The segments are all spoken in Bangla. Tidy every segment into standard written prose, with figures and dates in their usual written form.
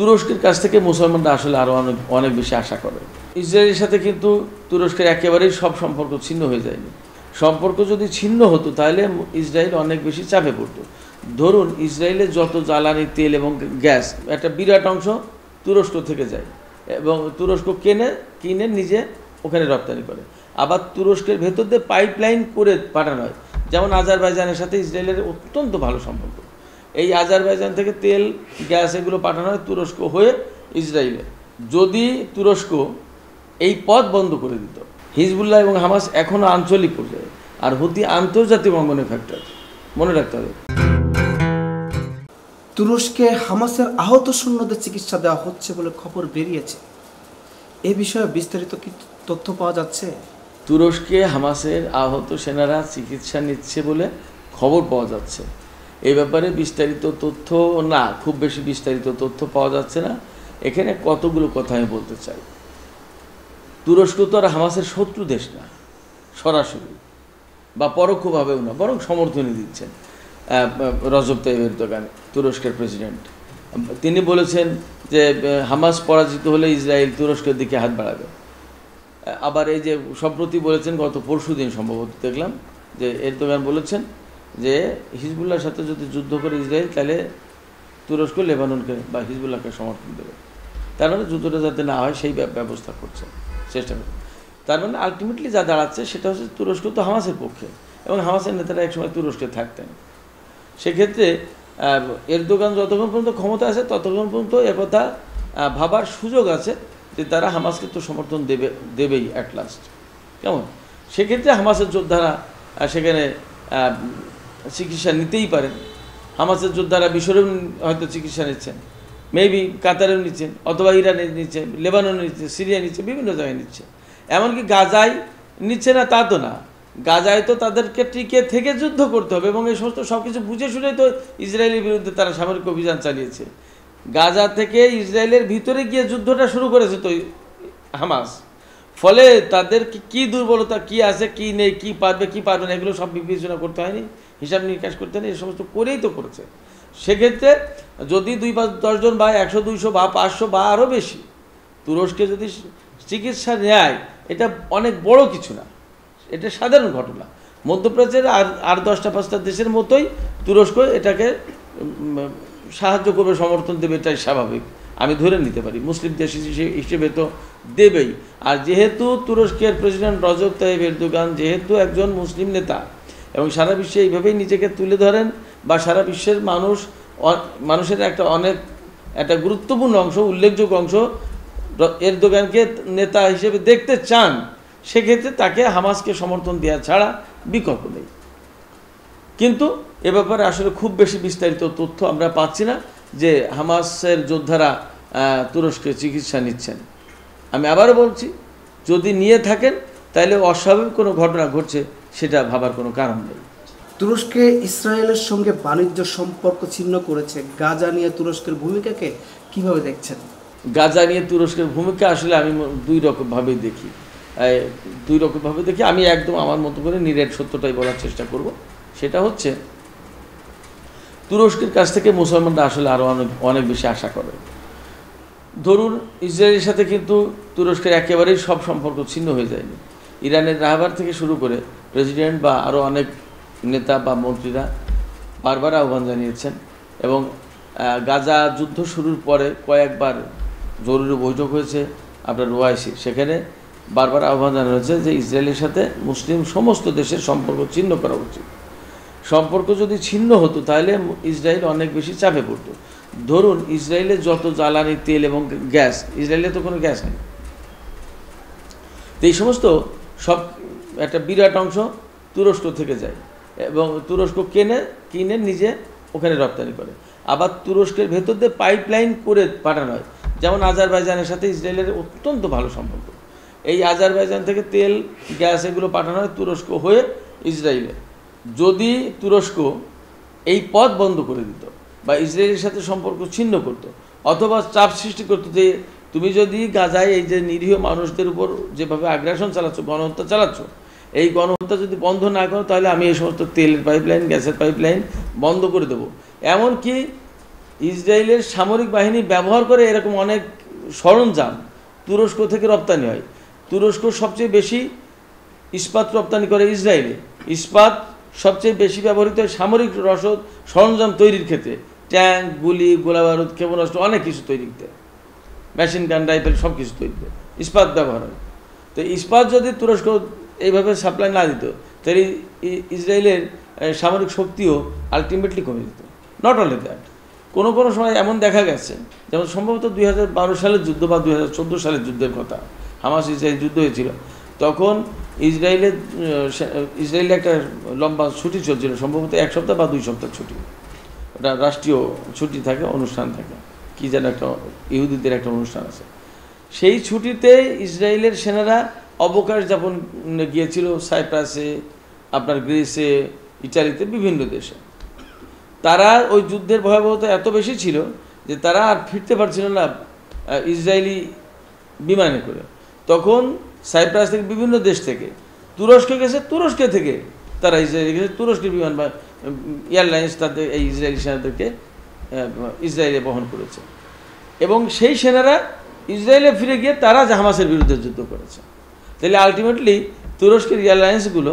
তুরস্কের কাছ থেকে মুসলমানরা আসলে আরও অনেক বেশি আশা করে। ইসরায়েলের সাথে কিন্তু তুরস্কের একেবারেই সব সম্পর্ক ছিন্ন হয়ে যায়নি। সম্পর্ক যদি ছিন্ন হতো তাহলে ইসরায়েল অনেক বেশি চাপে পড়তো। ধরুন ইসরায়েলের যত জ্বালানি, তেল এবং গ্যাস একটা বিরাট অংশ তুরস্ক থেকে যায় এবং তুরস্ক কিনে নিজে ওখানে রপ্তানি করে। আবার তুরস্কের ভেতর দিয়ে পাইপলাইন করে পাঠানো হয়। যেমন আজারবাইজানের সাথে ইসরায়েলের অত্যন্ত ভালো সম্পর্ক। এই আজারবাইজান থেকে তেল, গ্যাস এগুলো পাঠানো হয় তুরস্ক হয়ে ইসরায়েলে। যদি তুরস্ক এই পথ বন্ধ করে দিত, হিজবুল্লাহ এবং হামাস এখনও আঞ্চলিক পর্যায়ে, আর হুতি আন্তর্জাতিক অঙ্গনের ফ্যাক্টর, মনে রাখতে হবে। তুরস্কে হামাসের আহত সৈন্যদের চিকিৎসা দেওয়া হচ্ছে বলে খবর বেরিয়েছে। এ বিষয়ে বিস্তারিত কি তথ্য পাওয়া যাচ্ছে? তুরস্কে হামাসের আহত সেনারা চিকিৎসা নিচ্ছে বলে খবর পাওয়া যাচ্ছে। এই ব্যাপারে বিস্তারিত তথ্য না, খুব বেশি বিস্তারিত তথ্য পাওয়া যাচ্ছে না। এখানে কতগুলো কথা আমি বলতে চাই। তুরস্ক তো আর হামাসের শত্রু দেশ না সরাসরি বা পরোক্ষভাবেও না, বরং সমর্থনই দিচ্ছেন রজব তাইয়িপ এরদোগান, তুরস্কের প্রেসিডেন্ট। তিনি বলেছেন যে হামাস পরাজিত হলে ইসরায়েল তুরস্কের দিকে হাত বাড়াবে। আবার এই যে সম্প্রতি বলেছেন, গত পরশুদিন সম্ভবত দেখলাম যে এরদোগান বলেছেন যে হিজবুল্লাহর সাথে যদি যুদ্ধ করে ইসরায়েল, তাহলে তুরস্ক লেবাননকে বা হিজবুল্লাহকে সমর্থন দেবে। তার মানে যুদ্ধটা যাতে না হয় সেই ব্যবস্থা করছে, চেষ্টা করছে। তার মানে আলটিমেটলি যা দাঁড়াচ্ছে সেটা হচ্ছে তুরস্ক তো হামাসের পক্ষে, এবং হামাসের নেতারা একসময় তুরস্কে থাকতেন। সেক্ষেত্রে এরদোগান যতক্ষণ পর্যন্ত ক্ষমতা আছে ততক্ষণ পর্যন্ত একথা ভাবার সুযোগ আছে যে তারা হামাসকে তো সমর্থন দেবেই অ্যাট লাস্ট। কেমন? সেক্ষেত্রে হামাসের যোদ্ধারা সেখানে চিকিৎসা নিতেই পারেন। হামাসের যোদ্ধারা মিশরেও হয়তো চিকিৎসা নিচ্ছেন, মেবি কাতারেও নিচ্ছেন, অথবা ইরানে নিচ্ছে, লেবাননে নিচ্ছে, সিরিয়া নিচ্ছে, বিভিন্ন জায়গায় নিচ্ছে। এমনকি গাজায় নিচ্ছে না তা তো না, গাজায় তো তাদেরকে টিকে থেকে যুদ্ধ করতে হবে, এবং এই সমস্ত সব কিছু বুঝে শুনেই তো ইসরায়েলের বিরুদ্ধে তারা সামরিক অভিযান চালিয়েছে। গাজা থেকে ইসরায়েলের ভিতরে গিয়ে যুদ্ধটা শুরু করেছে তো হামাস। ফলে তাদের কি দুর্বলতা, কি আছে, কি নেই, কি পারবে, কি পারবে না, এগুলো সব বিবেচনা করতে হয়নি, হিসাব নিকাশ করতে হয়নি, এই সমস্ত করেই তো করেছে। সেক্ষেত্রে যদি 2-5-10 জন বা 100-200 বা 500 বা আরও বেশি তুরস্কে যদি চিকিৎসা নেয়, এটা অনেক বড় কিছু না, এটা সাধারণ ঘটনা। মধ্যপ্রাচ্যের আর 10টা-5টা দেশের মতোই তুরস্ক এটাকে সাহায্য করবে, সমর্থন দেবে, এটাই স্বাভাবিক, আমি ধরে নিতে পারি। মুসলিম দেশ হিসেবে তো দেবেই। আর যেহেতু তুরস্কের প্রেসিডেন্ট রজব তাইয়িপ এরদোগান যেহেতু একজন মুসলিম নেতা এবং সারা বিশ্বে এইভাবেই নিজেকে তুলে ধরেন, বা সারা বিশ্বের মানুষের একটা গুরুত্বপূর্ণ অংশ, উল্লেখযোগ্য অংশ এরদোগানকে নেতা হিসেবে দেখতে চান, সেক্ষেত্রে তাকে হামাসকে সমর্থন দেওয়া ছাড়া বিকল্প নেই। কিন্তু এ ব্যাপারে আসলে খুব বেশি বিস্তারিত তথ্য আমরা পাচ্ছি না যে হামাসের যোদ্ধারা তুরস্কে চিকিৎসা নিচ্ছেন। আমি আবারও বলছি, যদি নিয়ে থাকেন তাহলে অস্বাভাবিক কোনো ঘটনা ঘটছে, সেটা ভাবার কোনো কারণ নেই। তুরস্কে ইসরায়েলের সঙ্গে বাণিজ্য সম্পর্ক ছিন্ন করেছে। গাজা নিয়ে তুরস্কের ভূমিকাকে কিভাবে দেখছেন? গাজা নিয়ে তুরস্কের ভূমিকা আসলে আমি দুই রকমভাবে দেখি। আমি একদম আমার মতো করে নিরেট সত্যটাই বলার চেষ্টা করব। সেটা হচ্ছে, তুরস্কের কাছ থেকে মুসলমানরা আসলে আরও অনেক বেশি আশা করে। ধরুন ইসরায়েলের সাথে কিন্তু তুরস্কের একেবারেই সব সম্পর্ক ছিন্ন হয়ে যায়নি। ইরানের রাহবার থেকে শুরু করে প্রেসিডেন্ট বা আরও অনেক নেতা বা মন্ত্রীরা বারবার আহ্বান জানিয়েছেন, এবং গাজা যুদ্ধ শুরুর পরে কয়েকবার জরুরি বৈঠক হয়েছে আপনার ওআইসি, সেখানে বারবার আহ্বান জানানো হয়েছে যে ইসরায়েলের সাথে মুসলিম সমস্ত দেশের সম্পর্ক ছিন্ন করা উচিত। সম্পর্ক যদি ছিন্ন হতো তাহলে ইসরায়েল অনেক বেশি চাপে পড়তো। ধরুন ইসরায়েলের যত জ্বালানি, তেল এবং গ্যাস, ইসরায়েলে তো কোনো গ্যাস নেই, তো এই সমস্ত সব একটা বিরাট অংশ তুরস্ক থেকে যায় এবং তুরস্ক কিনে নিজে ওখানে রপ্তানি করে। আবার তুরস্কের ভেতর দিয়ে পাইপলাইন করে পাঠানো হয়। যেমন আজারবাইজানের সাথে ইসরায়েলের অত্যন্ত ভালো সম্পর্ক। এই আজারবাইজান থেকে তেল, গ্যাস এগুলো পাঠানো হয় তুরস্ক হয়ে ইসরায়েলে। যদি তুরস্ক এই পথ বন্ধ করে দিত বা ইসরায়েলের সাথে সম্পর্ক ছিন্ন করত, অথবা চাপ সৃষ্টি করতো যে তুমি যদি গাজায় এই যে নিরীহ মানুষদের উপর যেভাবে আগ্রাসন চালাচ্ছ, গণহত্যা চালাচ্ছ, এই গণহত্যা যদি বন্ধ না করো তাহলে আমি এই সমস্ত তেলের পাইপলাইন, গ্যাসের পাইপলাইন বন্ধ করে দেবো। এমনকি ইসরায়েলের সামরিক বাহিনী ব্যবহার করে এরকম অনেক সরঞ্জাম তুরস্ক থেকে রপ্তানি হয়। তুরস্ক সবচেয়ে বেশি ইস্পাত রপ্তানি করে ইসরায়েলে। ইস্পাত সবচেয়ে বেশি ব্যবহৃত হয় সামরিক রসদ সরঞ্জাম তৈরির ক্ষেত্রে, ট্যাঙ্ক, গুলি, গোলাবারুদ, ক্ষেপণাস্ত্র, অনেক কিছু তৈরিতে, মেশিন গান, রাইফেল সব কিছু তৈরিতে ইস্পাত ব্যবহার হয়। তো ইস্পাত যদি তুরস্ক এইভাবে সাপ্লাই না দিত, তাহলে ইসরায়েলের সামরিক শক্তিও আলটিমেটলি কমে যেত। নট অনলি দ্যাট, কোনো সময় এমন দেখা গেছে, যেমন সম্ভবত 2012 সালের যুদ্ধ বা 2014 সালের যুদ্ধের কথা, হামাস ইসরায়েল যুদ্ধ হয়েছিল, তখন ইসরায়েলে একটা লম্বা ছুটি চলছিল, সম্ভবত 1 সপ্তাহ বা 2 সপ্তাহ ছুটি, ওটা রাষ্ট্রীয় ছুটি থাকে, অনুষ্ঠান থাকে, কি যেন একটা ইহুদিদের একটা অনুষ্ঠান আছে। সেই ছুটিতে ইসরায়েলের সেনারা অবকাশ যাপন গিয়েছিল সাইপ্রাসে, আপনার গ্রিসে, ইটালিতে, বিভিন্ন দেশে। তারা ওই যুদ্ধের ভয়াবহতা এত বেশি ছিল যে তারা আর ফিরতে পারছিল না ইসরায়েলি বিমানে করে। তখন সাইপ্রাস থেকে বিভিন্ন দেশ থেকে তুরস্ক গেছে, তুরস্ক থেকে তারা ইসরায়েলে গেছে, তুরস্কের বিমান বা এয়ারলাইন্স তাদের এই ইসরায়েলি সেনাদেরকে ইসরায়েলে বহন করেছে। এবং সেই সেনারা ইসরায়েলে ফিরে গিয়ে তারা হামাসের বিরুদ্ধে যুদ্ধ করেছে। তাহলে আলটিমেটলি তুরস্কের এয়ারলাইন্সগুলো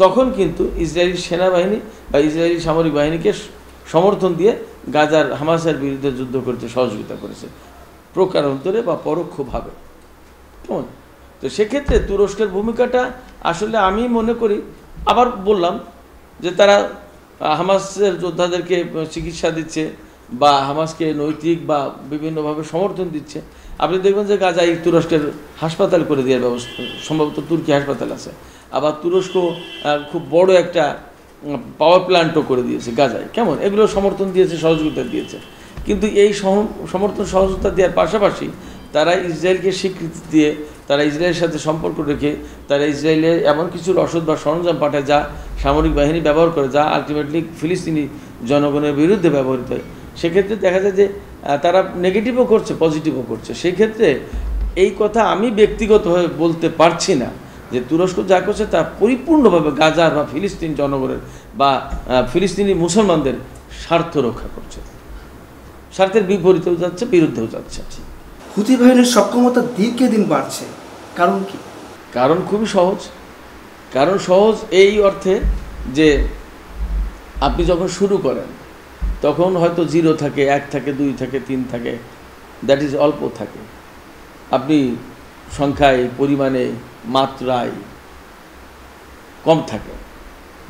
তখন কিন্তু ইসরায়েলি সেনাবাহিনী বা ইসরায়েলি সামরিক বাহিনীকে সমর্থন দিয়ে গাজার হামাসের বিরুদ্ধে যুদ্ধ করতে সহযোগিতা করেছে, প্রকারান্তরে বা পরোক্ষভাবে। কেমন? তো সেক্ষেত্রে তুরস্কের ভূমিকাটা আসলে আমি মনে করি, আবার বললাম যে তারা হামাসের যোদ্ধাদেরকে চিকিৎসা দিচ্ছে বা হামাসকে নৈতিক বা বিভিন্নভাবে সমর্থন দিচ্ছে। আপনি দেখবেন যে গাজায় তুরস্কের হাসপাতাল করে দেওয়ার ব্যবস্থা, সম্ভবত তুর্কি হাসপাতাল আছে, আবার তুরস্ক খুব বড় একটা পাওয়ার প্ল্যান্টও করে দিয়েছে গাজায়। কেমন? এগুলো সমর্থন দিয়েছে, সহযোগিতা দিয়েছে। কিন্তু এই সমর্থন সহযোগিতা দেওয়ার পাশাপাশি তারা ইসরায়েলকে স্বীকৃতি দিয়ে, তারা ইসরায়েলের সাথে সম্পর্ক রেখে, তারা ইসরায়েলে এমন কিছু রসদ বা সরঞ্জাম পাঠায় যা সামরিক বাহিনী ব্যবহার করে, যা আলটিমেটলি ফিলিস্তিনি জনগণের বিরুদ্ধে ব্যবহৃত হয়। সেক্ষেত্রে দেখা যায় যে তারা নেগেটিভও করছে, পজিটিভও করছে। সেই ক্ষেত্রে এই কথা আমি ব্যক্তিগতভাবে বলতে পারছি না যে তুরস্ক যা করছে তা পরিপূর্ণভাবে গাজার বা ফিলিস্তিন জনগণের বা ফিলিস্তিনি মুসলমানদের স্বার্থ রক্ষা করছে। স্বার্থের বিপরীতেও যাচ্ছে, বিরুদ্ধেও যাচ্ছে। হুতি বাহিনীর সক্ষমতা দিনকে দিন বাড়ছে, কারণ কি? কারণ খুবই সহজ। কারণ সহজ এই অর্থে যে আপনি যখন শুরু করেন তখন হয়তো 0 থাকে, 1 থাকে, 2 থাকে, 3 থাকে, দ্যাট ইজ অল্প থাকে। আপনি সংখ্যায়, পরিমাণে, মাত্রায় কম থাকে।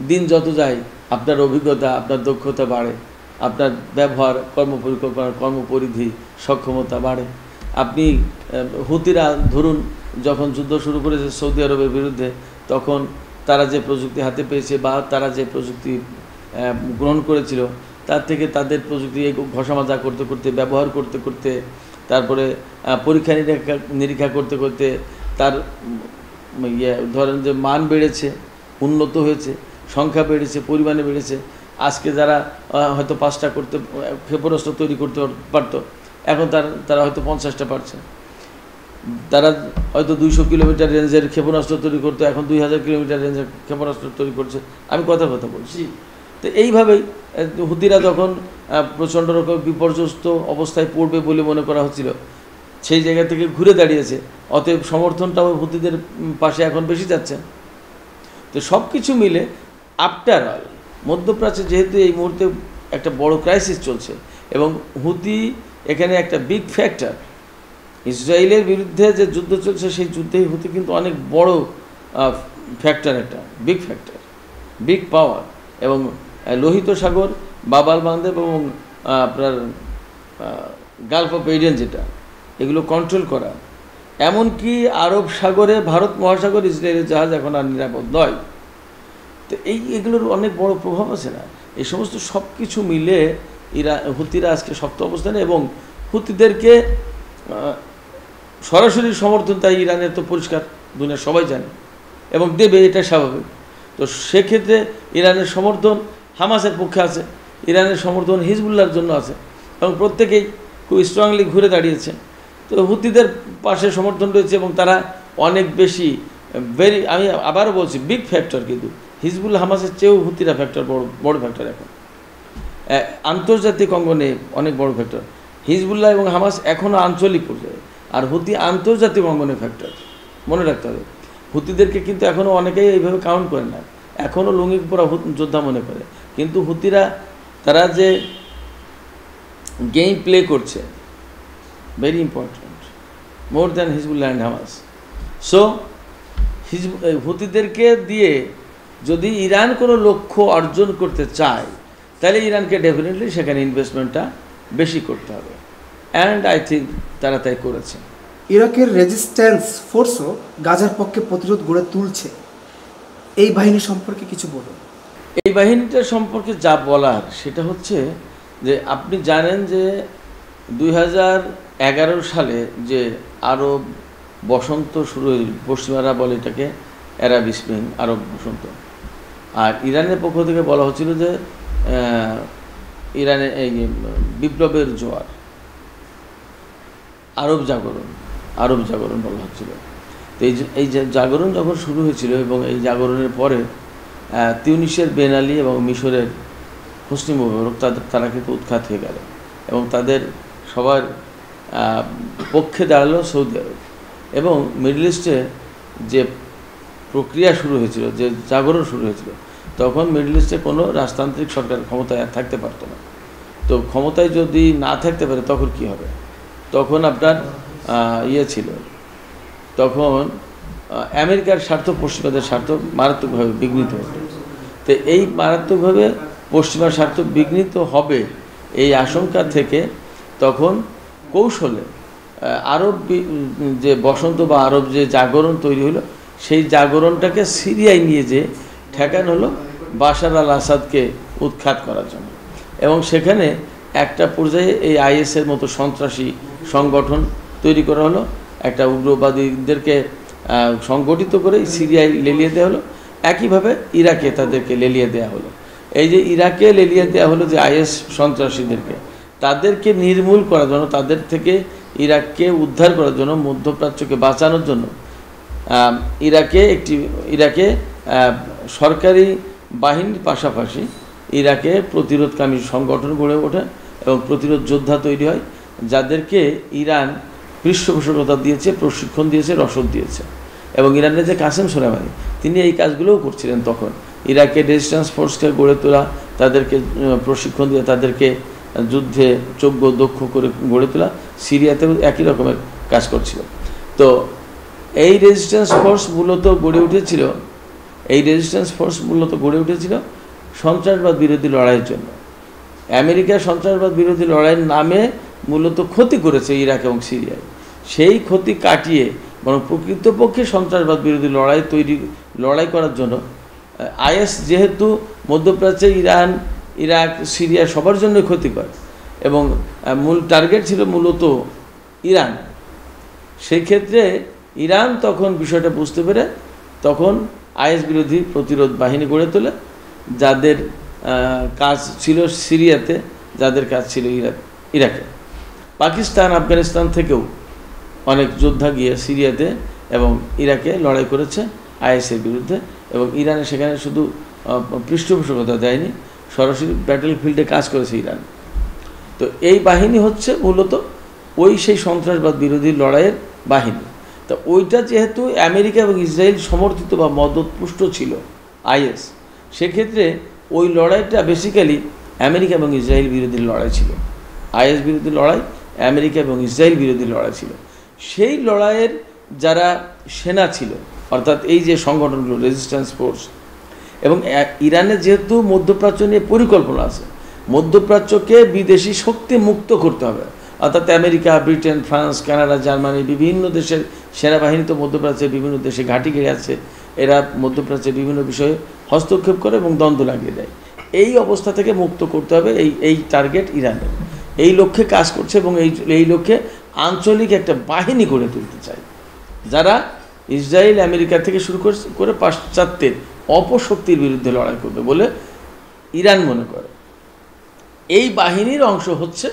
দিন যত যায় আপনার অভিজ্ঞতা, আপনার দক্ষতা বাড়ে, আপনার ব্যবহার, কর্মপরিকল্পনা, কর্মপরিধি, সক্ষমতা বাড়ে। আপনি হুতিরা ধরুন যখন যুদ্ধ শুরু করেছে সৌদি আরবের বিরুদ্ধে, তখন তারা যে প্রযুক্তি হাতে পেয়েছে বা তারা যে প্রযুক্তি গ্রহণ করেছিল, তার থেকে তাদের প্রযুক্তি ঘষা মাজা করতে করতে, ব্যবহার করতে করতে, তারপরে পরীক্ষা নিরীক্ষা করতে করতে তার ধরেন যে মান বেড়েছে, উন্নত হয়েছে, সংখ্যা বেড়েছে, পরিমাণে বেড়েছে। আজকে যারা হয়তো 5টা করতে ক্ষেপণাস্ত্র তৈরি করতে পারত, এখন তারা হয়তো 50টা পারছে। তারা হয়তো 200 কিলোমিটার রেঞ্জের ক্ষেপণাস্ত্র তৈরি করতো, এখন 2000 কিলোমিটার রেঞ্জের ক্ষেপণাস্ত্র তৈরি করছে। আমি কথা বলছি। তো এইভাবেই হুতিরা যখন প্রচণ্ড রকম বিপর্যস্ত অবস্থায় পড়বে বলে মনে করা হচ্ছিল, সেই জায়গা থেকে ঘুরে দাঁড়িয়েছে। অতএব সমর্থনটাও হুতিদের পাশে এখন বেশি যাচ্ছে। তো সব কিছু মিলে আফটার অল মধ্যপ্রাচ্যে যেহেতু এই মুহূর্তে একটা বড় ক্রাইসিস চলছে এবং হুতি এখানে একটা বিগ ফ্যাক্টর, ইসরায়েলের বিরুদ্ধে যে যুদ্ধ চলছে সেই যুদ্ধে হুতি কিন্তু অনেক বড় ফ্যাক্টর, একটা বিগ ফ্যাক্টর, বিগ পাওয়ার। এবং লোহিত সাগর, বাব আল মানদেব এবং আপনার গালফ অফ এডেন যেটা, এগুলো কন্ট্রোল করা। এমনকি আরব সাগরে, ভারত মহাসাগর ইসরায়েলের জাহাজ এখন আর নিরাপদ নয়। তো এগুলোর অনেক বড় প্রভাব আছে না? এই সমস্ত সব কিছু মিলে হুতিরা আজকে শক্ত অবস্থানে, এবং হুতিদেরকে সরাসরি সমর্থন তাই ইরানের তো পরিষ্কার, দুনিয়ার সবাই জানে এবং দেবে, এটা স্বাভাবিক। তো সেক্ষেত্রে ইরানের সমর্থন হামাসের পক্ষে আছে, ইরানের সমর্থন হিজবুল্লাহর জন্য আছে, এবং প্রত্যেকেই খুব স্ট্রংলি ঘুরে দাঁড়িয়েছে। তো হুতিদের পাশে সমর্থন রয়েছে এবং তারা অনেক বেশি আমি আবারও বলছি বিগ ফ্যাক্টর, কিন্তু হিজবুল্লাহ হামাসের চেয়েও হুতিরা ফ্যাক্টর, বড় ফ্যাক্টর এখন। আন্তর্জাতিক অঙ্গনে অনেক বড় ফ্যাক্টর। হিজবুল্লাহ এবং হামাস এখনও আঞ্চলিক পর্যায়ে, আর হুতি আন্তর্জাতিক অঙ্গনে ফ্যাক্টর। মনে রাখতে হবে, হুতিদেরকে কিন্তু এখনও অনেকেই এইভাবে কাউন্ট করে না, এখনও লুঙ্গি পরা যোদ্ধা মনে করে। কিন্তু হুতিরা তারা যে গেম প্লে করছে, very important, more than Hezbollah and Hamas. So হুতিদেরকে দিয়ে যদি ইরান কোনো লক্ষ্য অর্জন করতে চায়, তাহলে ইরানকে ডেফিনেটলি সেখানে ইনভেস্টমেন্টটা বেশি করতে হবে, অ্যান্ড আই থিঙ্ক তারা তাই করেছে। ইরাকের রেজিস্ট্যান্স ফোর্সও গাজার পক্ষে প্রতিরোধ গড়ে তুলছে, এই বাহিনী সম্পর্কে কিছু বলুন। এই বাহিনীটার সম্পর্কে যা বলার সেটা হচ্ছে যে আপনি জানেন যে 2011 সালে যে আরব বসন্ত শুরু হয়েছিল, পশ্চিমারা বলে এটাকে অ্যারাব স্প্রিং, আরব বসন্ত। আর ইরানের পক্ষ থেকে বলা হচ্ছিল যে ইরানে এই বিপ্লবের জোয়ার, আরব জাগরণ বলা হচ্ছিল। তো এই জাগরণ যখন শুরু হয়েছিল এবং এই জাগরণের পরে তিউনিসের বেন আলী এবং মিশরের হোসনি মোবারক তারা কিন্তু উৎখাত হয়ে গেল, এবং তাদের সবার পক্ষে দাঁড়ালো সৌদি আরব। এবং মিডল ইস্টে যে প্রক্রিয়া শুরু হয়েছিল, যে জাগরণ শুরু হয়েছিল, তখন মিডল ইস্টে কোনো রাজতান্ত্রিক সরকার ক্ষমতায় থাকতে পারতো না। তো ক্ষমতায় যদি না থাকতে পারে তখন কি হবে? তখন আপনার ছিল, তখন আমেরিকার স্বার্থ, পশ্চিমাদের স্বার্থ মারাত্মকভাবে বিঘ্নিত হতো। তো এই মারাত্মকভাবে পশ্চিমার স্বার্থ বিঘ্নিত হবে এই আশঙ্কা থেকে তখন কৌশলে আরব যে বসন্ত বা আরব যে জাগরণ তৈরি হলো, সেই জাগরণটাকে সিরিয়ায় নিয়ে যে ঠেকানো হলো বাশার আল আসাদকে উৎখাত করার জন্য। এবং সেখানে একটা পর্যায়ে এই আইএসের মতো সন্ত্রাসী সংগঠন তৈরি করা হলো, একটা উগ্রবাদীদেরকে সংগঠিত করে সিরিয়ায় লেলিয়ে দেওয়া হলো। একইভাবে ইরাকে তাদেরকে লেলিয়ে দেওয়া হলো। এই যে ইরাকে লেলিয়ে দেওয়া হলো যে আইএস সন্ত্রাসীদেরকে, তাদেরকে নির্মূল করার জন্য, তাদের থেকে ইরাককে উদ্ধার করার জন্য, মধ্যপ্রাচ্যকে বাঁচানোর জন্য ইরাকে সরকারি বাহিনীর পাশাপাশি ইরাকে প্রতিরোধকামী সংগঠন গড়ে ওঠে এবং প্রতিরোধ যোদ্ধা তৈরি হয়, যাদেরকে ইরান পৃষ্ঠপোষকতা দিয়েছে, প্রশিক্ষণ দিয়েছে, রসদ দিয়েছে। এবং ইরানের যে কাসেম সোলেমানি, তিনি এই কাজগুলোও করছিলেন তখন। ইরাকে রেজিস্ট্যান্স ফোর্সকে গড়ে তোলা, তাদেরকে প্রশিক্ষণ দিয়ে তাদেরকে যুদ্ধে যোগ্য দক্ষ করে গড়ে তোলা, সিরিয়াতেও একই রকমের কাজ করছিল। তো এই রেজিস্ট্যান্স ফোর্স মূলত গড়ে উঠেছিল সন্ত্রাসবাদ বিরোধী লড়াইয়ের জন্য। আমেরিকা সন্ত্রাসবাদ বিরোধী লড়াইয়ের নামে মূলত ক্ষতি করেছে ইরাক এবং সিরিয়ায়। সেই ক্ষতি কাটিয়ে বরং প্রকৃতপক্ষে সন্ত্রাসবাদ বিরোধী লড়াই করার জন্য আইএস যেহেতু মধ্যপ্রাচ্যে ইরান, ইরাক, সিরিয়া সবার জন্য ক্ষতিকর এবং মূল টার্গেট ছিল মূলত ইরান, সেই ক্ষেত্রে ইরান তখন বিষয়টা বুঝতে পেরে তখন আইএস বিরোধী প্রতিরোধ বাহিনী গড়ে তোলে, যাদের কাজ ছিল সিরিয়াতে, যাদের কাজ ছিল ইরাকে। পাকিস্তান, আফগানিস্তান থেকেও অনেক যোদ্ধা গিয়ে সিরিয়াতে এবং ইরাকে লড়াই করেছে আইএসের বিরুদ্ধে, এবং ইরানে সেখানে শুধু পৃষ্ঠপোষকতা দেয়নি, সরাসরি ব্যাটেল ফিল্ডে কাজ করেছে ইরান। তো এই বাহিনী হচ্ছে মূলত সেই সন্ত্রাসবাদ বিরোধী লড়াইয়ের বাহিনী। তো ওইটা যেহেতু আমেরিকা এবং ইসরায়েল সমর্থিত বা মদতপুষ্ট ছিল আইএস, সেক্ষেত্রে ওই লড়াইটা বেসিক্যালি আমেরিকা এবং ইসরায়েল বিরোধী লড়াই ছিল। আইএস বিরোধী লড়াই আমেরিকা এবং ইসরায়েল বিরোধী লড়াই ছিল। সেই লড়াইয়ের যারা সেনা ছিল, অর্থাৎ এই যে সংগঠনগুলো রেজিস্ট্যান্স ফোর্স, এবং ইরানের যেহেতু মধ্যপ্রাচ্য নিয়ে পরিকল্পনা আছে, মধ্যপ্রাচ্যকে বিদেশি শক্তি মুক্ত করতে হবে, অর্থাৎ America, Britain, France, Canada, Germany, বিভিন্ন দেশের সেনাবাহিনী তো মধ্যপ্রাচ্যের বিভিন্ন দেশে ঘাঁটি গেড়ে আছে, এরা মধ্যপ্রাচ্যের বিভিন্ন বিষয়ে হস্তক্ষেপ করে এবং দ্বন্দ্ব লাগিয়ে দেয়। এই অবস্থা থেকে মুক্ত করতে হবে, এই টার্গেট ইরানের, এই লক্ষ্যে কাজ করছে এবং এই লক্ষ্যে আঞ্চলিক একটা বাহিনী গড়ে তুলতে চায়, যারা ইসরায়েল, আমেরিকা থেকে শুরু করে পাশ্চাত্যের অপশক্তির বিরুদ্ধে লড়াই করবে বলে ইরান মনে করে। এই বাহিনীর অংশ হচ্ছে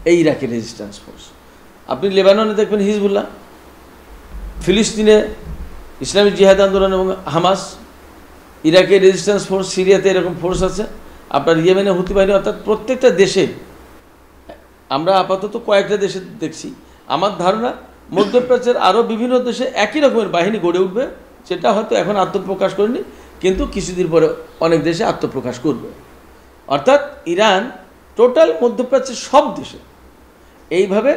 এই ইরাকের রেজিস্ট্যান্স ফোর্স। আপনি লেবাননে দেখবেন হিজবুল্লাহ, ফিলিস্তিনে ইসলামিক জিহাদ আন্দোলন এবং হামাস, ইরাকের রেজিস্ট্যান্স ফোর্স, সিরিয়াতে এরকম ফোর্স আছে। আপনার ইয়েমেনে হুতি বাহিনী, অর্থাৎ প্রত্যেকটা দেশে, আমরা আপাতত কয়েকটা দেশে দেখছি, আমার ধারণা মধ্যপ্রাচ্যের আরও বিভিন্ন দেশে একই রকমের বাহিনী গড়ে উঠবে, যেটা হয়তো এখন আত্মপ্রকাশ করেনি, কিন্তু কিছুদিন পরে অনেক দেশে আত্মপ্রকাশ করবে। অর্থাৎ ইরান টোটাল মধ্যপ্রাচ্যের সব দেশে এইভাবে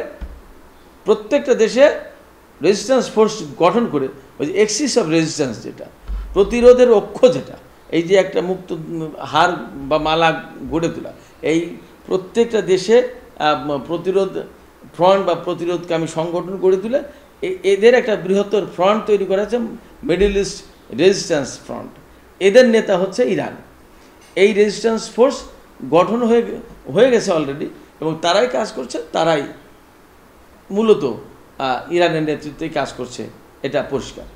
প্রত্যেকটা দেশে রেজিস্ট্যান্স ফোর্স গঠন করে, ওই যে এক্সিস অফ রেজিস্ট্যান্স, যেটা প্রতিরোধের অক্ষ, যেটা এই যে একটা মুক্ত হার বা মালা গড়ে তোলা, এই প্রত্যেকটা দেশে প্রতিরোধ ফ্রন্ট বা প্রতিরোধকামী সংগঠন গড়ে তুলে এদের একটা বৃহত্তর ফ্রন্ট তৈরি করা হচ্ছে, মিডল ইস্ট রেজিস্ট্যান্স ফ্রন্ট। এদের নেতা হচ্ছে ইরান। এই রেজিস্ট্যান্স ফোর্স গঠন হয়ে গেছে অলরেডি, এবং তারাই কাজ করছে, তারাই মূলত ইরানের নেতৃত্বে কাজ করছে, এটা পরিষ্কার।